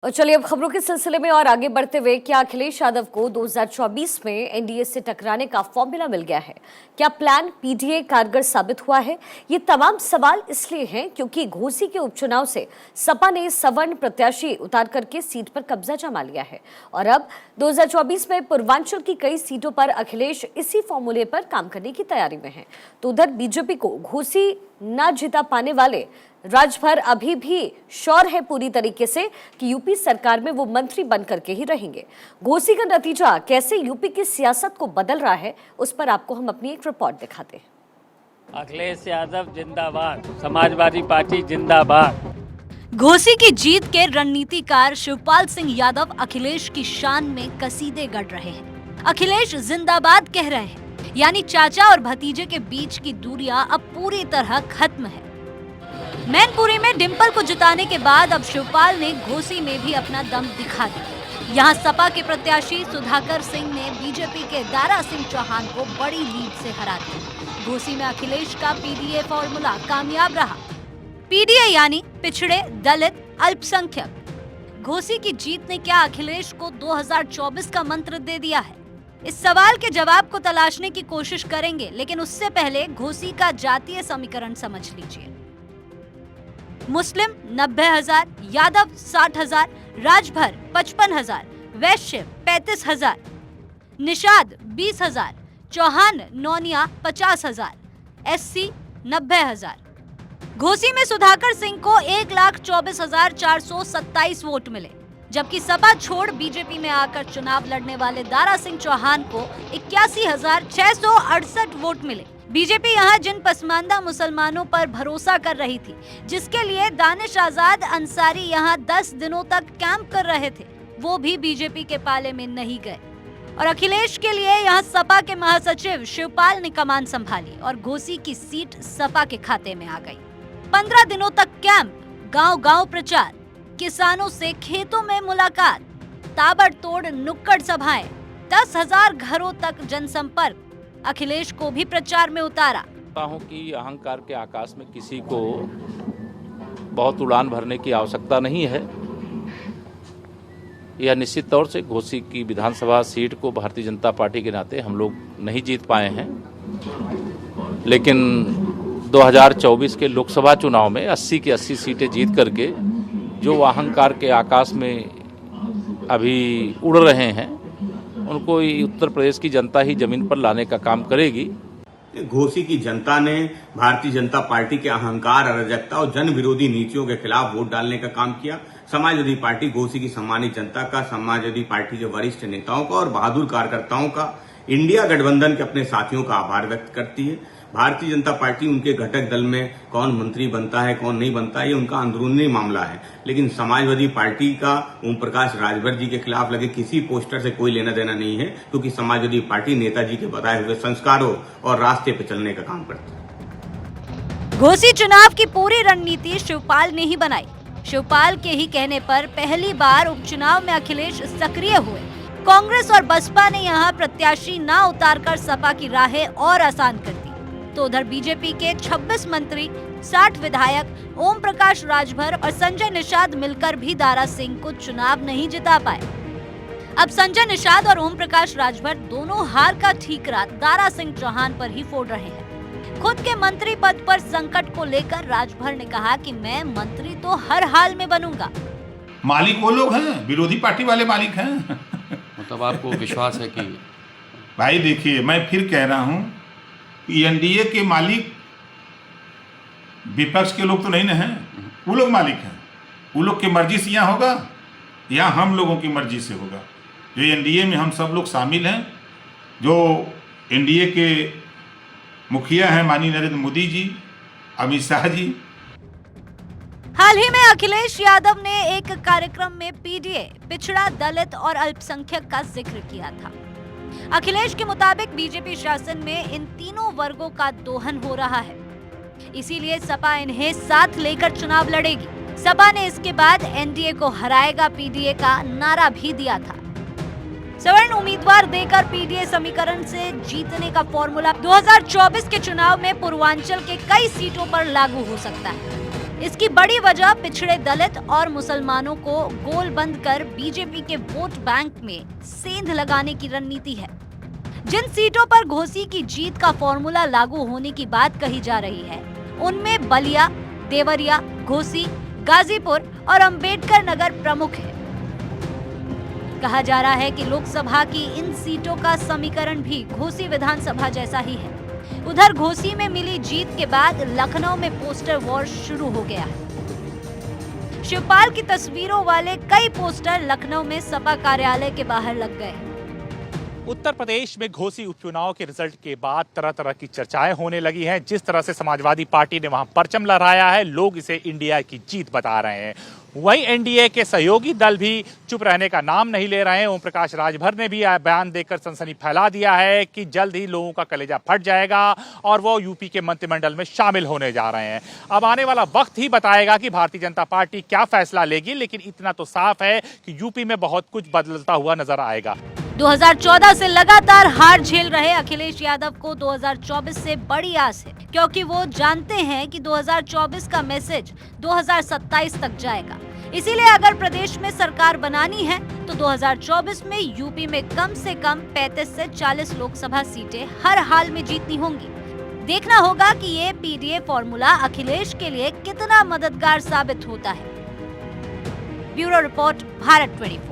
और चलिए अब खबरों के सिलसिले में और आगे बढ़ते हुए, क्या अखिलेश यादव को 2024 में एनडीए से टकराने का फॉर्मूला मिल गया है? क्या प्लान पीडीए कारगर साबित हुआ है? ये तमाम सवाल इसलिए हैं क्योंकि घोसी के उपचुनाव से सपा ने सवर्ण प्रत्याशी उतार करके सीट पर कब्जा जमा लिया है और अब 2024 में पूर्वांचल की कई सीटों पर अखिलेश इसी फॉर्मूले पर काम करने की तैयारी में है। तो उधर बीजेपी को घोसी न जिता पाने वाले राजभर अभी भी श्योर है पूरी तरीके से कि यूपी सरकार में वो मंत्री बन करके ही रहेंगे। घोसी का नतीजा कैसे यूपी की सियासत को बदल रहा है, उस पर आपको हम अपनी एक रिपोर्ट दिखाते हैं। अखिलेश यादव जिंदाबाद, समाजवादी पार्टी जिंदाबाद। घोसी की जीत के रणनीतिकार शिवपाल सिंह यादव अखिलेश की शान में कसीदे गढ़ रहे हैं। अखिलेश जिंदाबाद कह रहे हैं, यानी चाचा और भतीजे के बीच की दूरियां अब पूरी तरह खत्म है। मैनपुरी में डिंपल को जिताने के बाद अब शिवपाल ने घोसी में भी अपना दम दिखा दिया। यहाँ सपा के प्रत्याशी सुधाकर सिंह ने बीजेपी के दारा सिंह चौहान को बड़ी लीड से हरा दिया। घोसी में अखिलेश का पीडीए फॉर्मूला कामयाब रहा। पीडीए यानी पिछड़े, दलित, अल्पसंख्यक। घोसी की जीत ने क्या अखिलेश को 2024 का मंत्र दे दिया है? इस सवाल के जवाब को तलाशने की कोशिश करेंगे, लेकिन उससे पहले घोसी का जातीय समीकरण समझ लीजिए। मुस्लिम 90,000, यादव 60,000, राजभर 55,000, वैश्य 35,000, निषाद 20,000, चौहान नौनिया 50,000, एससी 90,000। घोसी में सुधाकर सिंह को 1,24,427 वोट मिले, जबकि सपा छोड़ बीजेपी में आकर चुनाव लड़ने वाले दारा सिंह चौहान को 81,668 वोट मिले। बीजेपी यहाँ जिन पसमानदा मुसलमानों पर भरोसा कर रही थी, जिसके लिए दानिश आजाद अंसारी यहाँ 10 दिनों तक कैंप कर रहे थे, वो भी बीजेपी के पाले में नहीं गए। और अखिलेश के लिए यहाँ सपा के महासचिव शिवपाल ने कमान संभाली और घोसी की सीट सपा के खाते में आ गई। 15 दिनों तक कैंप, गांव-गांव प्रचार, किसानों से खेतों में मुलाकात, ताबड़तोड़ नुक्कड़ सभाएं, 10,000 घरों तक जनसंपर्क, अखिलेश को भी प्रचार में उतारा। कि अहंकार के आकाश में किसी को बहुत उड़ान भरने की आवश्यकता नहीं है। यह निश्चित तौर से घोसी की विधानसभा सीट को भारतीय जनता पार्टी के नाते हम लोग नहीं जीत पाए हैं, लेकिन 2024 के लोकसभा चुनाव में 80 की 80 सीटें जीत करके जो अहंकार के आकाश में अभी उड़ रहे हैं, उनको उत्तर प्रदेश की जनता ही जमीन पर लाने का काम करेगी। घोसी की जनता ने भारतीय जनता पार्टी के अहंकार, अराजकता और जन विरोधी नीतियों के खिलाफ वोट डालने का काम किया। समाजवादी पार्टी घोसी की सम्मानित जनता का, समाजवादी पार्टी के वरिष्ठ नेताओं का और बहादुर कार्यकर्ताओं का, इंडिया गठबंधन के अपने साथियों का आभार व्यक्त करती है। भारतीय जनता पार्टी उनके घटक दल में कौन मंत्री बनता है, कौन नहीं बनता है, ये उनका अंदरूनी मामला है, लेकिन समाजवादी पार्टी का ओम प्रकाश राजभर जी के खिलाफ लगे किसी पोस्टर से कोई लेना देना नहीं है, क्योंकि समाजवादी पार्टी नेताजी के बताए हुए संस्कारों और रास्ते पर चलने का काम करती है। घोसी चुनाव की पूरी रणनीति शिवपाल ने ही बनाई। शिवपाल के ही कहने पर पहली बार उपचुनाव में अखिलेश सक्रिय हुए। कांग्रेस और बसपा ने यहाँ प्रत्याशी न उतारकर सपा की राहें और आसान कर दी। तो उधर बीजेपी के 26 मंत्री, 60 विधायक, ओम प्रकाश राजभर और संजय निषाद मिलकर भी दारा सिंह को चुनाव नहीं जिता पाए। अब संजय निषाद और ओम प्रकाश राजभर दोनों हार का ठीकरा दारा सिंह चौहान पर ही फोड़ रहे हैं। खुद के मंत्री पद पर संकट को लेकर राजभर ने कहा कि मैं मंत्री तो हर हाल में बनूंगा। मालिक वो लोग हैं, विरोधी पार्टी वाले मालिक हैं। मतलब आपको विश्वास है कि भाई देखिए, मैं फिर कह रहा हूं, एनडीए के मालिक विपक्ष के लोग तो नहीं ना हैं, वो लोग मालिक हैं। वो लोग की मर्जी से यहाँ होगा या हम लोगों की मर्जी से होगा। जो एनडीए में हम सब लोग शामिल हैं, जो एनडीए के मुखिया हैं माननीय नरेंद्र मोदी जी, अमित शाह जी। हाल ही में अखिलेश यादव ने एक कार्यक्रम में पीडीए, पिछड़ा, दलित और अल्पसंख्यक का जिक्र किया था। अखिलेश के मुताबिक बीजेपी शासन में इन तीनों वर्गों का दोहन हो रहा है, इसीलिए सपा इन्हें साथ लेकर चुनाव लड़ेगी। सपा ने इसके बाद एनडीए को हराएगा पीडीए का नारा भी दिया था। सवर्ण उम्मीदवार देकर पीडीए समीकरण से जीतने का फॉर्मूला 2024 के चुनाव में पूर्वांचल के कई सीटों पर लागू हो सकता है। इसकी बड़ी वजह पिछड़े दलित और मुसलमानों को गोल बंद कर बीजेपी के वोट बैंक में सेंध लगाने की रणनीति है। जिन सीटों पर घोसी की जीत का फॉर्मूला लागू होने की बात कही जा रही है, उनमें बलिया, देवरिया, घोसी, गाजीपुर और अंबेडकर नगर प्रमुख है। कहा जा रहा है कि लोकसभा की इन सीटों का समीकरण भी घोसी विधानसभा जैसा ही है। उधर घोसी में मिली जीत के बाद लखनऊ में पोस्टर वॉर शुरू हो गया है। शिवपाल की तस्वीरों वाले कई पोस्टर लखनऊ में सपा कार्यालय के बाहर लग गए। उत्तर प्रदेश में घोसी उपचुनाव के रिजल्ट के बाद तरह तरह की चर्चाएं होने लगी हैं। जिस तरह से समाजवादी पार्टी ने वहां परचम लहराया है, लोग इसे इंडिया की जीत बता रहे हैं। वहीं एनडीए के सहयोगी दल भी चुप रहने का नाम नहीं ले रहे हैं। ओम प्रकाश राजभर ने भी बयान देकर सनसनी फैला दिया है कि जल्द ही लोगों का कलेजा फट जाएगा और वो यूपी के मंत्रिमंडल में शामिल होने जा रहे हैं। अब आने वाला वक्त ही बताएगा कि भारतीय जनता पार्टी क्या फैसला लेगी, लेकिन इतना तो साफ है कि यूपी में बहुत कुछ बदलता हुआ नजर आएगा। 2014 से लगातार हार झेल रहे अखिलेश यादव को 2024 से बड़ी आस है, क्योंकि वो जानते हैं कि 2024 का मैसेज 2027 तक जाएगा। इसीलिए अगर प्रदेश में सरकार बनानी है तो 2024 में यूपी में कम से कम 35 से 40 लोकसभा सीटें हर हाल में जीतनी होंगी। देखना होगा कि ये पीडीए फॉर्मूला अखिलेश के लिए कितना मददगार साबित होता है। Bureau report, Bharat 24।